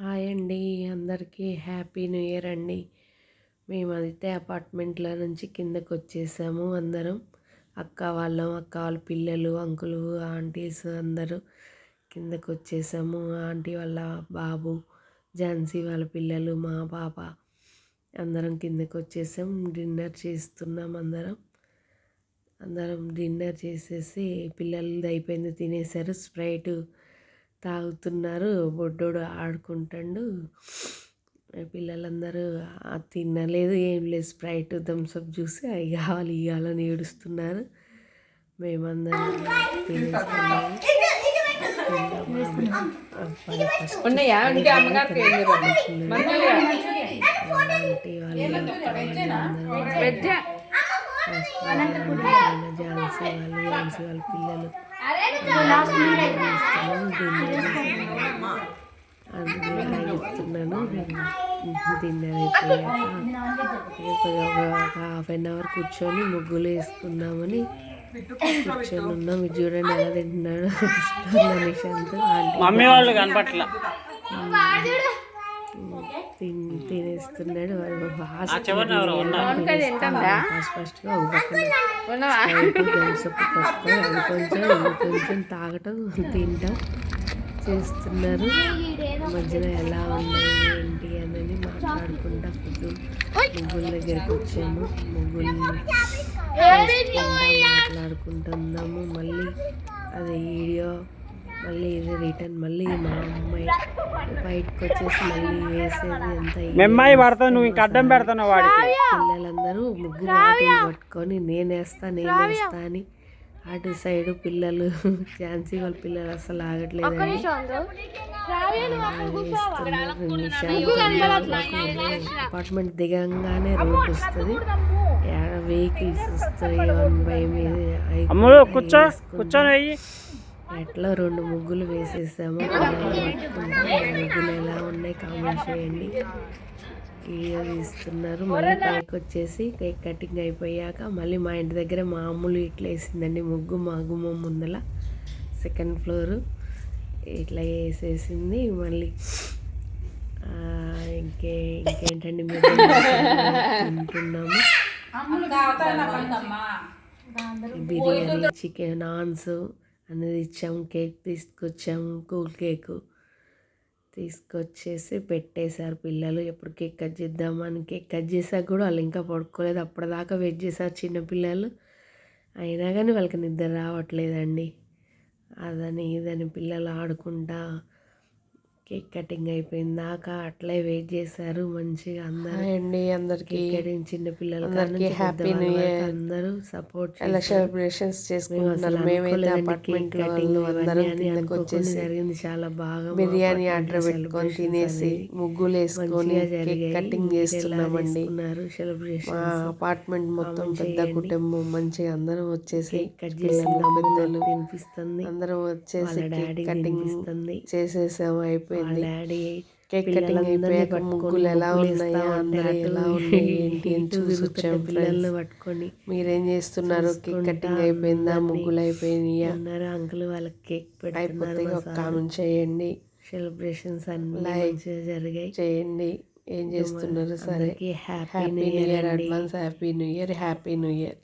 Hi అండి, అందరికీ happy new year అండి. మేమైతే అపార్ట్మెంట్లో నుంచి కిందకు వచ్చేసాము. అందరం అక్క వాళ్ళ పిల్లలు, అంకులు, ఆంటీస్ అందరూ కిందకు వచ్చేసాము. ఆంటీ వాళ్ళ బాబు, ఝాన్సీ వాళ్ళ పిల్లలు, మా పాప అందరం కిందకు వచ్చేసాం. డిన్నర్ చేస్తున్నాం. అందరం డిన్నర్ చేసేసి పిల్లలది అయిపోయింది, తినేసారు. స్ప్రైట్ తాగుతున్నారు. బొడ్డోడు ఆడుకుంటాడు. పిల్లలందరూ తినలేదు, ఏం లేదు. స్ప్రైట్, థమ్స్అప్ జ్యూస్ అవి కావాలి ఇవ్వాలని ఏడుస్తున్నారు. మేమందరం తినేస్తున్నాము. ఝాన్సీ వాళ్ళ పిల్లలు చెప్తున్నాను. డిన్నర్ అయిపోయాక ఒక హాఫ్ అన్ అవర్ కూర్చొని ముగ్గులు వేసుకుందామని కూర్చొని ఉన్నాం. ఇది చూడండి ఎలా తింటున్నాడు నిశాంత్. మమ్మీ వాళ్ళు కనపట్ల తినేస్తున్నాడు. ఫస్ట్గా కొంచెం తాగటం, తింటాం చేస్తున్నారు. మధ్యలో ఎలా ఉన్నాయి ఏంటి అని మాట్లాడుకుంటా ముగ్గుల దగ్గరికి వచ్చాము. ముగ్గులు మాట్లాడుకుంటున్నాము. మళ్ళీ అది వీడియో, మళ్ళీ ఇది రిటర్న్, మళ్ళీ మా అమ్మాయి బయటకు వచ్చేసి మళ్ళీ వేసేది అంతా. పిల్లలందరూ ముగ్గు పట్టుకొని నేనేస్తా అని అటు సైడు పిల్లలు, ఝాన్సీ వాళ్ళ పిల్లలు అసలు ఆగట్లేదండి. అపార్ట్మెంట్ దిగంగానే రోడ్ వస్తుంది, వెహికల్స్ వస్తాయి. ఎట్లా 2 ముగ్గులు వేసేసాము. ముగ్గులు ఎలా ఉన్నాయి కామెంట్ చేయండి. వీడియో తీస్తున్నారు. మళ్ళీ పైకి వచ్చేసి కేక్ కటింగ్ అయిపోయాక మళ్ళీ మా ఇంటి దగ్గర మామూలు ఇట్లా వేసిందండి ముగ్గు. మా గుమ్మం ముందల 2nd ఫ్లోరు ఇట్లా వేసేసింది. మళ్ళీ ఇంకేంటండి మేము తింటున్నాము. బిర్యానీ, చికెన్, నాన్స్ అనేది ఇచ్చాము. కేక్ తీసుకొచ్చాము, కూల్ కేకు తీసుకొచ్చేసి పెట్టేశారు. పిల్లలు ఎప్పుడు కేక్ కట్ చేద్దామని కేక్ కట్ చేసాక కూడా వాళ్ళు ఇంకా పడుకోలేదు. అప్పటిదాకా వెయిట్ చేశారు చిన్నపిల్లలు. అయినా కానీ వాళ్ళకి నిద్ర రావట్లేదండి. అదని ఇదని పిల్లలు ఆడుకుంటా కేక్ కటింగ్ అయిపోయిన దాకా అట్లే వెయిట్ చేశారు. మంచిగా అందరికీ చిన్నపిల్లలకి హ్యాపీ న్యూ ఇయర్. అందరూ సపోర్ట్ సెలబ్రేషన్స్ చేసుకుంటున్నారు. మేమైతే అపార్ట్మెంట్ జరిగింది చాలా బాగా. బిర్యానీ ఆర్డర్ పెట్టుకొని తినేసి ముగ్గులు వేసుకొని కేక్ కటింగ్ చేస్తున్నామండి. మా అపార్ట్మెంట్ మొత్తం పెద్ద కుటుంబం. మంచిగా అందరం వచ్చేసి పెద్దలు తినిపిస్తుంది. అందరం వచ్చేసి కేక్ కటింగ్ చేసేసాము. అయిపోయింది. కేక్ కటింగ్ అయిపోయాక ముగ్గులు ఎలా ఉన్నాయో, అందరూ ఎలా ఉన్నాయి ఏంటి అని చూసొచ్చాము. పిల్లల్ని పట్టుకొని మీరేం చేస్తున్నారు? కేక్ కటింగ్ అయిపోయిందా? ముగ్గులు అయిపోయినాయా? అంకుల్ వాళ్ళకి కేక్ అయిపోతే ఒక కామెంట్ చేయండి. సెలబ్రేషన్స్ అన్ని లైక్ జరిగాయి చేయండి. ఏం చేస్తున్నారు? సరే, happy new year advance. Happy new year.